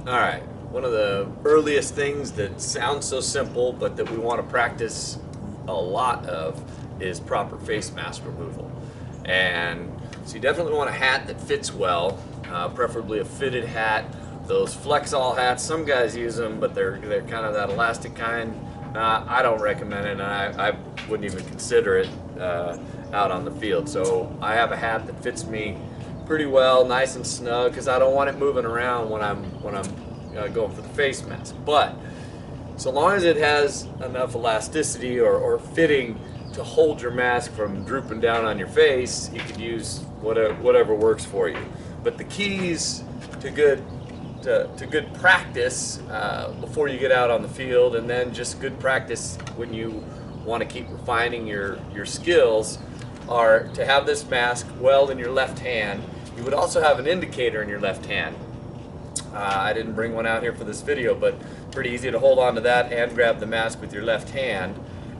Alright, one of the earliest things that sounds so simple but that we want to practice a lot of is proper face mask removal. And so you definitely want a hat that fits well, preferably a fitted hat. Those flex-all hats, some guys use them, but they're kind of that elastic kind. I don't recommend it, and I wouldn't even consider it out on the field. So I have a hat that fits me pretty well, nice and snug, because I don't want it moving around when I'm going for the face mask. But so long as it has enough elasticity or fitting to hold your mask from drooping down on your face, you could use whatever works for you. But the keys to good practice before you get out on the field, and then just good practice when you want to keep refining your skills, are to have this mask well in your left hand. You would also have an indicator in your left hand. I didn't bring one out here for this video, but pretty easy to hold on to that and grab the mask with your left hand.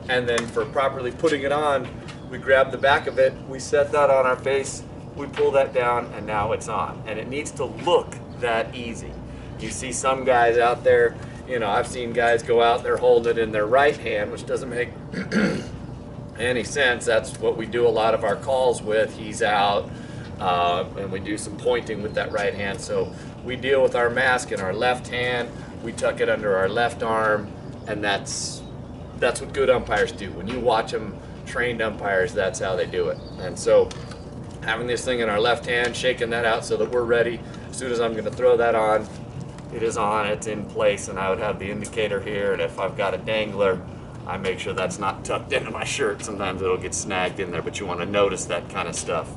And then for properly putting it on, we grab the back of it, we set that on our face, we pull that down, and now it's on. And it needs to look that easy. You see some guys out there, I've seen guys go out there holding it in their right hand, which doesn't make any sense. That's what we do a lot of our calls with. He's out, and we do some pointing with that right hand. So we deal with our mask in our left hand, we tuck it under our left arm, and that's what good umpires do. When you watch them, trained umpires, that's how they do it. And so having this thing in our left hand, shaking that out so that we're ready. As soon as I'm going to throw that on, it is on, it's in place, and I would have the indicator here, and if I've got a dangler, I make sure that's not tucked into my shirt. Sometimes it'll get snagged in there, but you want to notice that kind of stuff.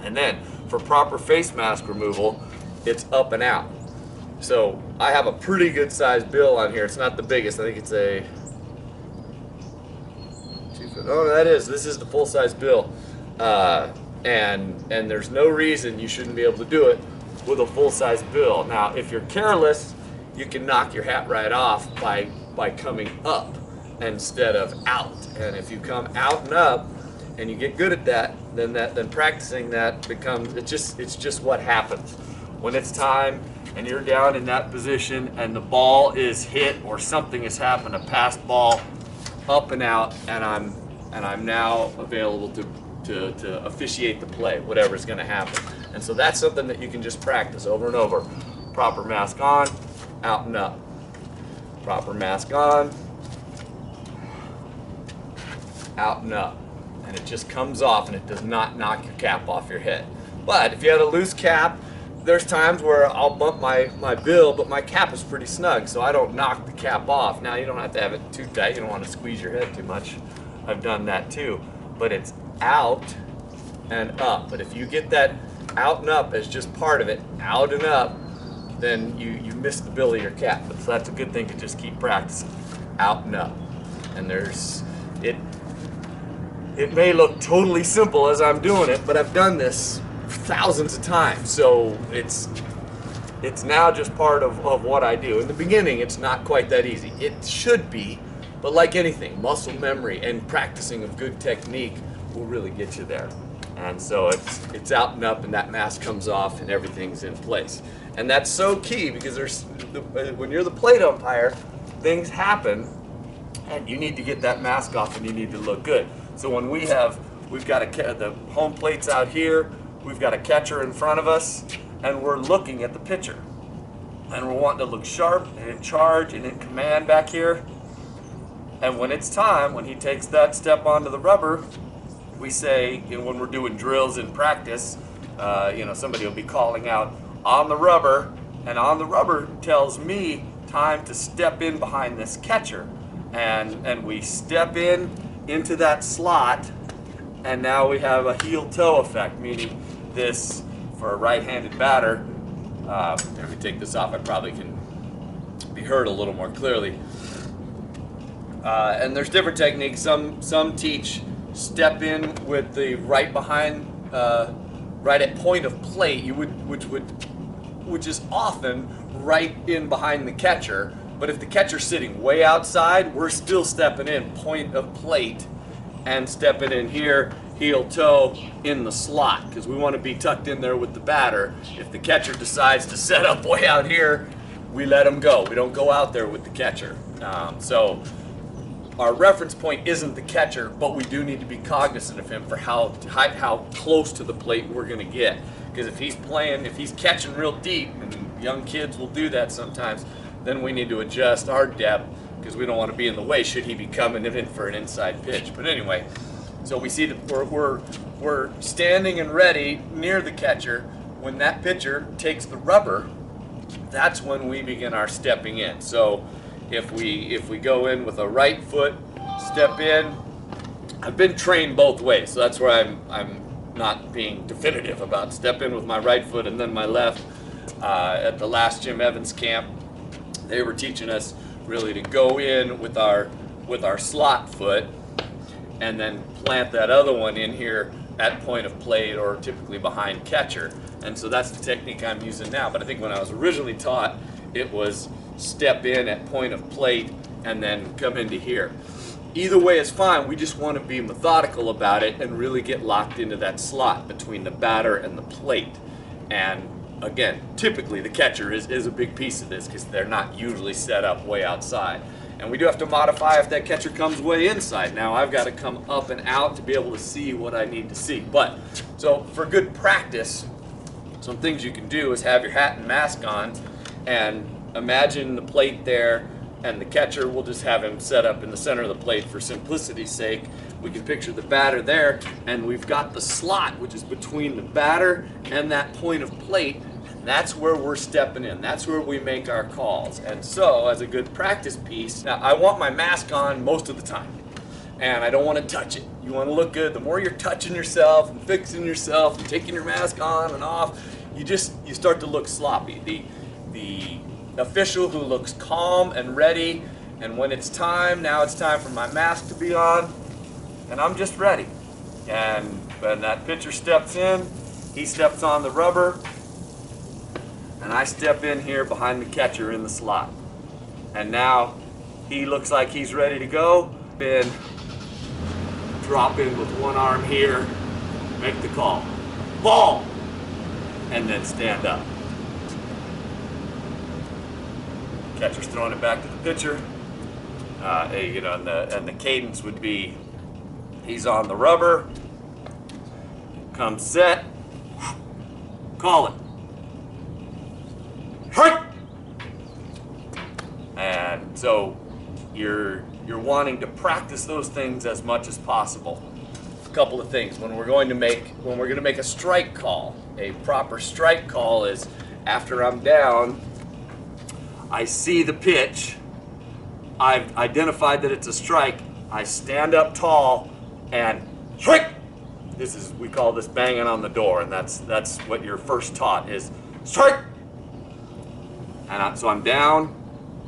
And then for proper face mask removal, it's up and out. So I have a pretty good sized bill on here. It's not the biggest. I think it's a 2 foot. Oh, this is the full size bill. And there's no reason you shouldn't be able to do it with a full size bill. Now, if you're careless, you can knock your hat right off by coming up instead of out. And if you come out and up and you get good at that, then practicing that becomes, it's just what happens. When it's time and you're down in that position and the ball is hit or something has happened, a passed ball up and out, and I'm now available to officiate the play, whatever's going to happen. And so that's something that you can just practice over and over. Proper mask on, out and up. Proper mask on, out and up. And it just comes off, and it does not knock your cap off your head. But if you had a loose cap, there's times where I'll bump my bill, but my cap is pretty snug, so I don't knock the cap off. Now, you don't have to have it too tight. You don't want to squeeze your head too much. I've done that too. But it's out and up. But if you get that out and up as just part of it, out and up, then you miss the bill of your cap. So that's a good thing to just keep practicing. Out and up. And it may look totally simple as I'm doing it, but I've done this thousands of times. So it's now just part of what I do. In the beginning, it's not quite that easy. It should be, but like anything, muscle memory and practicing of good technique will really get you there. And so it's out and up, and that mask comes off, and everything's in place. And that's so key, because when you're the plate umpire, things happen, and you need to get that mask off, and you need to look good. So when we've got the home plate's out here, we've got a catcher in front of us, and we're looking at the pitcher, and we're wanting to look sharp and in charge and in command back here. And when it's time, when he takes that step onto the rubber, we say, when we're doing drills in practice, somebody will be calling out on the rubber, and on the rubber tells me time to step in behind this catcher, and we step into that slot, and now we have a heel-toe effect, meaning this, for a right-handed batter, let me take this off, I probably can be heard a little more clearly. And there's different techniques. Some teach step in with the right behind, right at point of plate, which is often right in behind the catcher. But if the catcher's sitting way outside, we're still stepping in point of plate and stepping in here, heel toe in the slot, because we want to be tucked in there with the batter. If the catcher decides to set up way out here, we let him go. We don't go out there with the catcher. So our reference point isn't the catcher, but we do need to be cognizant of him for how close to the plate we're going to get. Because if he's catching real deep, and young kids will do that sometimes, then we need to adjust our depth because we don't want to be in the way should he be coming in for an inside pitch. But anyway, so we see that we're standing and ready near the catcher. When that pitcher takes the rubber, that's when we begin our stepping in. So if we go in with a right foot, step in. I've been trained both ways, so that's where I'm not being definitive about step in with my right foot and then my left. At the last Jim Evans camp, they were teaching us really to go in with our slot foot and then plant that other one in here at point of plate or typically behind catcher. And so that's the technique I'm using now. But I think when I was originally taught, it was step in at point of plate and then come into here. Either way is fine. We just want to be methodical about it and really get locked into that slot between the batter and the plate. And again, typically the catcher is a big piece of this because they're not usually set up way outside. And we do have to modify if that catcher comes way inside. Now I've got to come up and out to be able to see what I need to see. But, so for good practice, some things you can do is have your hat and mask on and imagine the plate there, and the catcher, we'll just have him set up in the center of the plate for simplicity's sake. We can picture the batter there, and we've got the slot, which is between the batter and that point of plate. That's where we're stepping in. That's where we make our calls. And so, as a good practice piece, now I want my mask on most of the time, and I don't want to touch it. You want to look good. The more you're touching yourself and fixing yourself and taking your mask on and off, you start to look sloppy. The official who looks calm and ready, and when it's time, now it's time for my mask to be on, and I'm just ready. And when that pitcher steps in, he steps on the rubber, and I step in here behind the catcher in the slot. And now he looks like he's ready to go. Then drop in with one arm here, make the call. Ball! And then stand up. Catcher's throwing it back to the pitcher. And the cadence would be, he's on the rubber, comes set, call it. And so you're wanting to practice those things as much as possible. A couple of things. When we're going to make a strike call, a proper strike call is after I'm down, I see the pitch, I've identified that it's a strike, I stand up tall and strike. We call this banging on the door, and that's what you're first taught is strike. And so I'm down,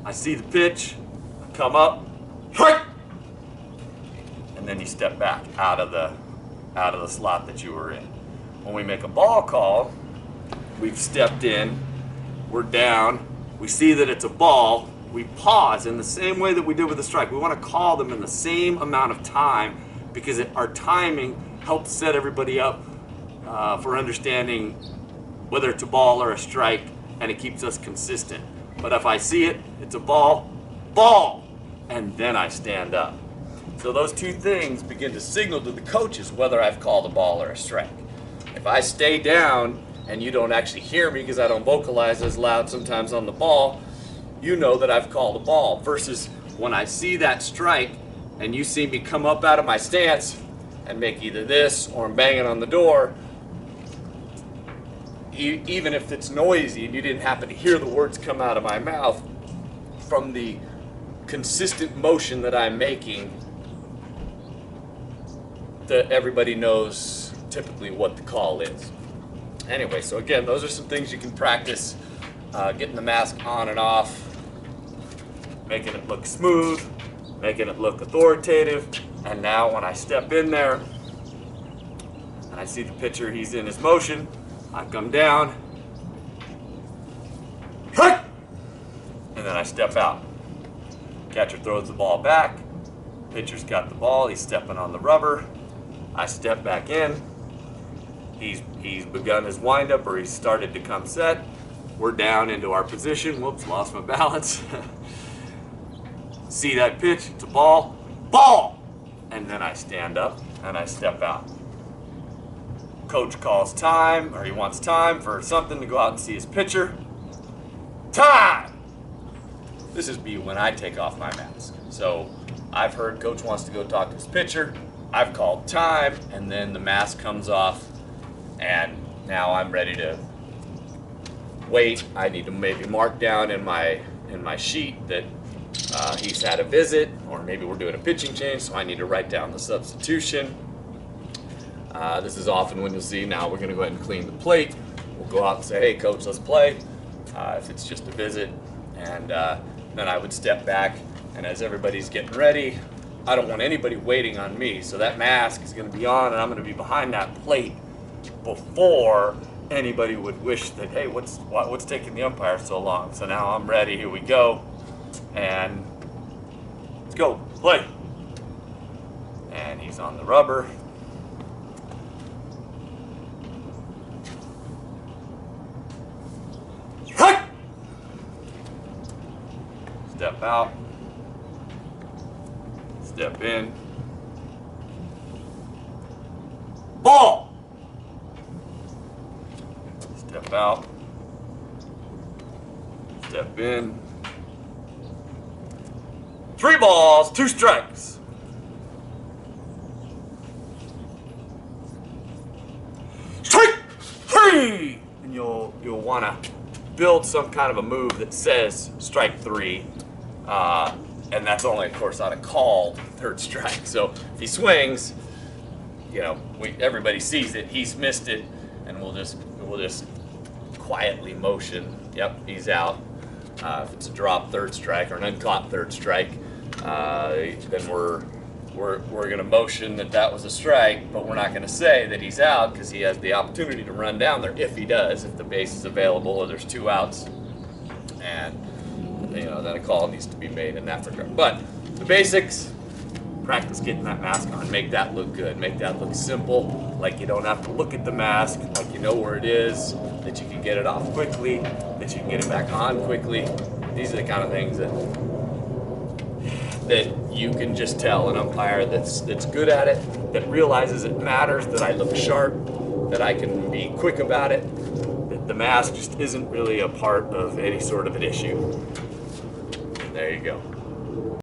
I see the pitch, I come up, strike. And then you step back out of the slot that you were in. When we make a ball call, we've stepped in, we're down, we see that it's a ball, we pause in the same way that we did with the strike. We want to call them in the same amount of time because our timing helps set everybody up for understanding whether it's a ball or a strike, and it keeps us consistent. But if I see it, it's a ball, and then I stand up. So those two things begin to signal to the coaches whether I've called a ball or a strike. If I stay down and you don't actually hear me because I don't vocalize as loud sometimes on the ball, you know that I've called a ball. Versus when I see that strike and you see me come up out of my stance and make either this or I'm banging on the door, even if it's noisy and you didn't happen to hear the words come out of my mouth, from the consistent motion that I'm making, that everybody knows typically what the call is. Anyway, so again, those are some things you can practice, getting the mask on and off, making it look smooth, making it look authoritative. And now when I step in there and I see the pitcher, he's in his motion, I come down, and then I step out. Catcher throws the ball back, pitcher's got the ball, he's stepping on the rubber, I step back in, he's begun his windup or he's started to come set, we're down into our position. Whoops, lost my balance. See that pitch? It's a ball. Ball! And then I stand up and I step out. Coach calls time, or he wants time for something to go out and see his pitcher. Time! This is me when I take off my mask. So I've heard coach wants to go talk to his pitcher. I've called time, and then the mask comes off, and now I'm ready to wait. I need to maybe mark down in my sheet that he's had a visit, or maybe we're doing a pitching change, so I need to write down the substitution. This is often when you'll see, now we're going to go ahead and clean the plate. We'll go out and say, hey coach, let's play, if it's just a visit. And then I would step back, and as everybody's getting ready, I don't want anybody waiting on me, so that mask is going to be on, and I'm going to be behind that plate before anybody would wish that, hey, what's taking the umpire so long? So now I'm ready, here we go, and let's go, play. And he's on the rubber. Step out, step in, ball, step out, step in, 3 balls, 2 strikes. Strike 3! And you'll want to build some kind of a move that says strike 3. And that's only, of course, on a called 3rd strike. So if he swings, you know, everybody sees it. He's missed it, and we'll just quietly motion. Yep, he's out. If it's a drop 3rd strike or an uncaught 3rd strike, then we're going to motion that was a strike, but we're not going to say that he's out because he has the opportunity to run down there if he does, if the base is available or there's 2 outs, and then a call needs to be made in that regard. But the basics, practice getting that mask on, make that look good, make that look simple, like you don't have to look at the mask, like you know where it is, that you can get it off quickly, that you can get it back on quickly. These are the kind of things that you can just tell an umpire that's good at it, that realizes it matters, that I look sharp, that I can be quick about it, that the mask just isn't really a part of any sort of an issue. And there you go.